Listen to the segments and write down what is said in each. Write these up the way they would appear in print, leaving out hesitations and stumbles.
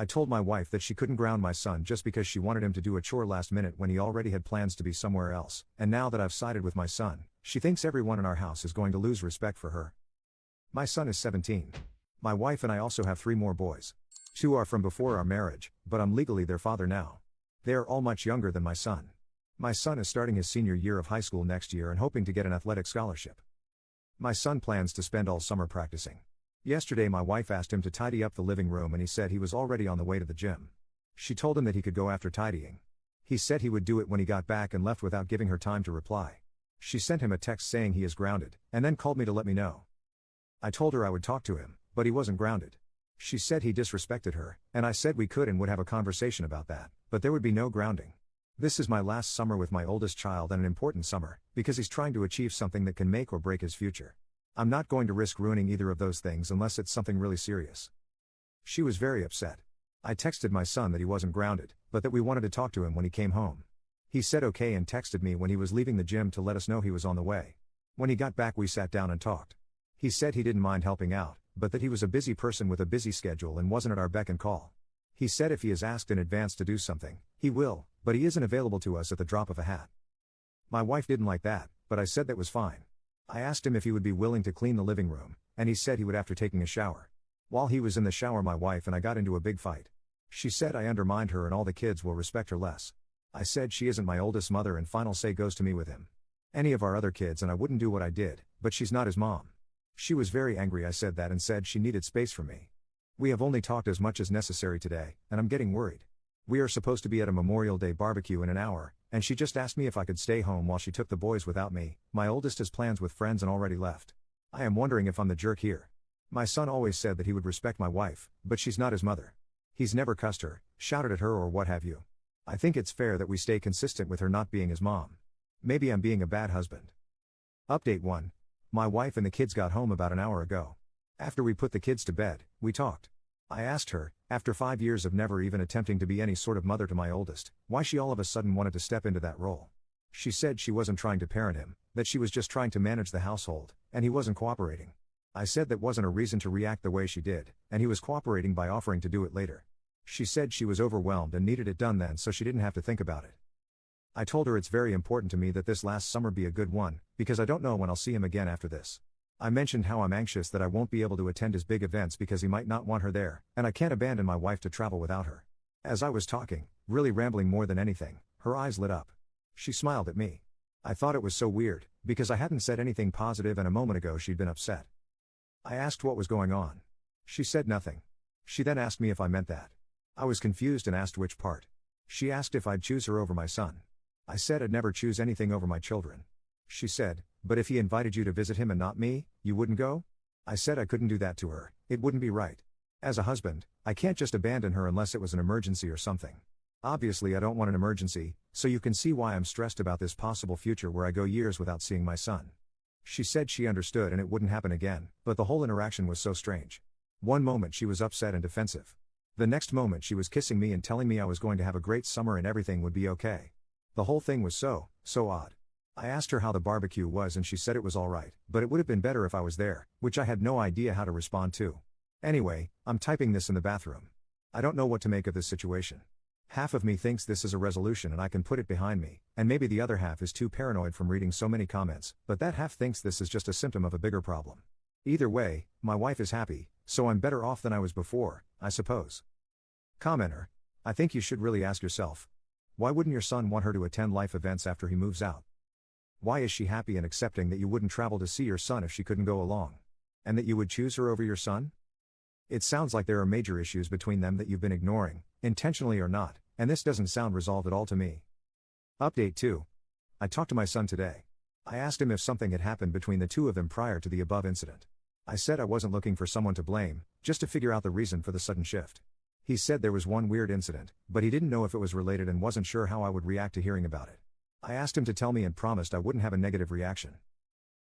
I told my wife that she couldn't ground my son just because she wanted him to do a chore last minute when he already had plans to be somewhere else, and now that I've sided with my son, she thinks everyone in our house is going to lose respect for her. My son is 17. My wife and I also have 3 more boys. 2 are from before our marriage, but I'm legally their father now. They are all much younger than my son. My son is starting his senior year of high school next year and hoping to get an athletic scholarship. My son plans to spend all summer practicing. Yesterday my wife asked him to tidy up the living room and he said he was already on the way to the gym. She told him that he could go after tidying. He said he would do it when he got back and left without giving her time to reply. She sent him a text saying he is grounded, and then called me to let me know. I told her I would talk to him, but he wasn't grounded. She said he disrespected her, and I said we could and would have a conversation about that, but there would be no grounding. This is my last summer with my oldest child and an important summer, because he's trying to achieve something that can make or break his future. I'm not going to risk ruining either of those things unless it's something really serious. She was very upset. I texted my son that he wasn't grounded, but that we wanted to talk to him when he came home. He said okay and texted me when he was leaving the gym to let us know he was on the way. When he got back we sat down and talked. He said he didn't mind helping out, but that he was a busy person with a busy schedule and wasn't at our beck and call. He said if he is asked in advance to do something, he will, but he isn't available to us at the drop of a hat. My wife didn't like that, but I said that was fine. I asked him if he would be willing to clean the living room, and he said he would after taking a shower. While he was in the shower my wife and I got into a big fight. She said I undermined her and all the kids will respect her less. I said she isn't my oldest mother and final say goes to me with him. Any of our other kids and I wouldn't do what I did, but she's not his mom. She was very angry I said that and said she needed space from me. We have only talked as much as necessary today, and I'm getting worried. We are supposed to be at a Memorial Day barbecue in an hour, and she just asked me if I could stay home while she took the boys without me. My oldest has plans with friends and already left. I am wondering if I'm the jerk here. My son always said that he would respect my wife, but she's not his mother. He's never cussed her, shouted at her or what have you. I think it's fair that we stay consistent with her not being his mom. Maybe I'm being a bad husband. Update 1. My wife and the kids got home about an hour ago. After we put the kids to bed, we talked. I asked her, after 5 years of never even attempting to be any sort of mother to my oldest, why she all of a sudden wanted to step into that role. She said she wasn't trying to parent him, that she was just trying to manage the household, and he wasn't cooperating. I said that wasn't a reason to react the way she did, and he was cooperating by offering to do it later. She said she was overwhelmed and needed it done then so she didn't have to think about it. I told her it's very important to me that this last summer be a good one, because I don't know when I'll see him again after this. I mentioned how I'm anxious that I won't be able to attend his big events because he might not want her there, and I can't abandon my wife to travel without her. As I was talking, really rambling more than anything, her eyes lit up. She smiled at me. I thought it was so weird, because I hadn't said anything positive and a moment ago she'd been upset. I asked what was going on. She said nothing. She then asked me if I meant that. I was confused and asked which part. She asked if I'd choose her over my son. I said I'd never choose anything over my children. She said, but if he invited you to visit him and not me, you wouldn't go? I said I couldn't do that to her, it wouldn't be right. As a husband, I can't just abandon her unless it was an emergency or something. Obviously I don't want an emergency, so you can see why I'm stressed about this possible future where I go years without seeing my son. She said she understood and it wouldn't happen again, but the whole interaction was so strange. One moment she was upset and defensive. The next moment she was kissing me and telling me I was going to have a great summer and everything would be okay. The whole thing was so odd. I asked her how the barbecue was and she said it was alright, but it would have been better if I was there, which I had no idea how to respond to. Anyway, I'm typing this in the bathroom. I don't know what to make of this situation. Half of me thinks this is a resolution and I can put it behind me, and maybe the other half is too paranoid from reading so many comments, but that half thinks this is just a symptom of a bigger problem. Either way, my wife is happy, so I'm better off than I was before, I suppose. Commenter. I think you should really ask yourself. Why wouldn't your son want her to attend life events after he moves out? Why is she happy and accepting that you wouldn't travel to see your son if she couldn't go along? And that you would choose her over your son? It sounds like there are major issues between them that you've been ignoring, intentionally or not, and this doesn't sound resolved at all to me. Update 2. I talked to my son today. I asked him if something had happened between the two of them prior to the above incident. I said I wasn't looking for someone to blame, just to figure out the reason for the sudden shift. He said there was one weird incident, but he didn't know if it was related and wasn't sure how I would react to hearing about it. I asked him to tell me and promised I wouldn't have a negative reaction.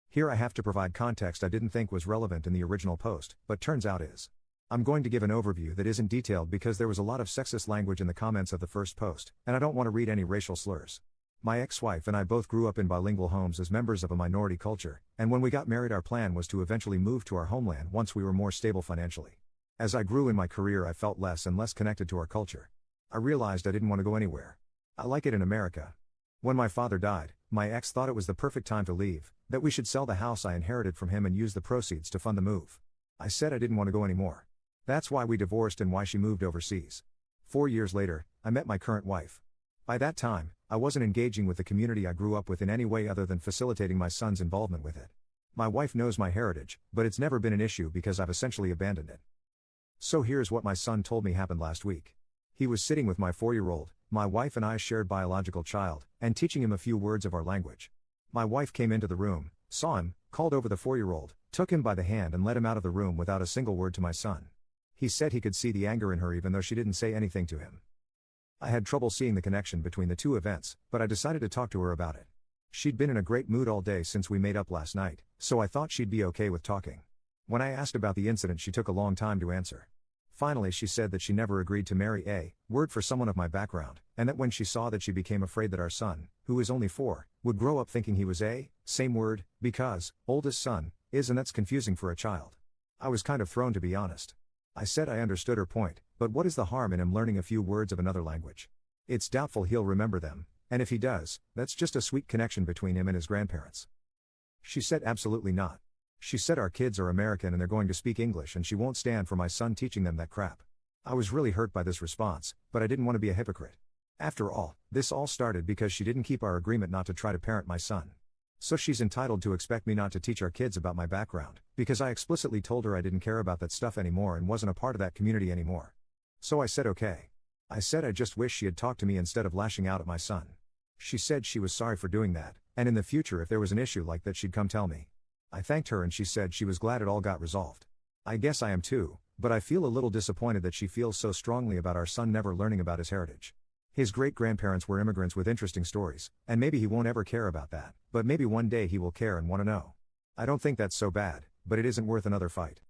Here I have to provide context I didn't think was relevant in the original post, but turns out is. I'm going to give an overview that isn't detailed because there was a lot of sexist language in the comments of the first post, and I don't want to read any racial slurs. My ex-wife and I both grew up in bilingual homes as members of a minority culture, and when we got married our plan was to eventually move to our homeland once we were more stable financially. As I grew in my career, I felt less and less connected to our culture. I realized I didn't want to go anywhere. I like it in America. When my father died, my ex thought it was the perfect time to leave, that we should sell the house I inherited from him and use the proceeds to fund the move. I said I didn't want to go anymore. That's why we divorced and why she moved overseas. 4 years later, I met my current wife. By that time, I wasn't engaging with the community I grew up with in any way other than facilitating my son's involvement with it. My wife knows my heritage, but it's never been an issue because I've essentially abandoned it. So here's what my son told me happened last week. He was sitting with my 4-year-old, my wife and I shared biological child, and teaching him a few words of our language. My wife came into the room, saw him, called over the 4-year-old, took him by the hand and led him out of the room without a single word to my son. He said he could see the anger in her even though she didn't say anything to him. I had trouble seeing the connection between the two events, but I decided to talk to her about it. She'd been in a great mood all day since we made up last night, so I thought she'd be okay with talking. When I asked about the incident, she took a long time to answer. Finally, she said that she never agreed to marry a word for someone of my background, and that when she saw that, she became afraid that our son, who is only 4, would grow up thinking he was a same word, because oldest son is, and that's confusing for a child. I was kind of thrown, to be honest. I said I understood her point, but what is the harm in him learning a few words of another language? It's doubtful he'll remember them, and if he does, that's just a sweet connection between him and his grandparents. She said absolutely not. She said our kids are American and they're going to speak English, and she won't stand for my son teaching them that crap. I was really hurt by this response, but I didn't want to be a hypocrite. After all, this all started because she didn't keep our agreement not to try to parent my son. So she's entitled to expect me not to teach our kids about my background, because I explicitly told her I didn't care about that stuff anymore and wasn't a part of that community anymore. So I said okay. I said I just wish she had talked to me instead of lashing out at my son. She said she was sorry for doing that, and in the future if there was an issue like that she'd come tell me. I thanked her and she said she was glad it all got resolved. I guess I am too, but I feel a little disappointed that she feels so strongly about our son never learning about his heritage. His great-grandparents were immigrants with interesting stories, and maybe he won't ever care about that, but maybe one day he will care and want to know. I don't think that's so bad, but it isn't worth another fight.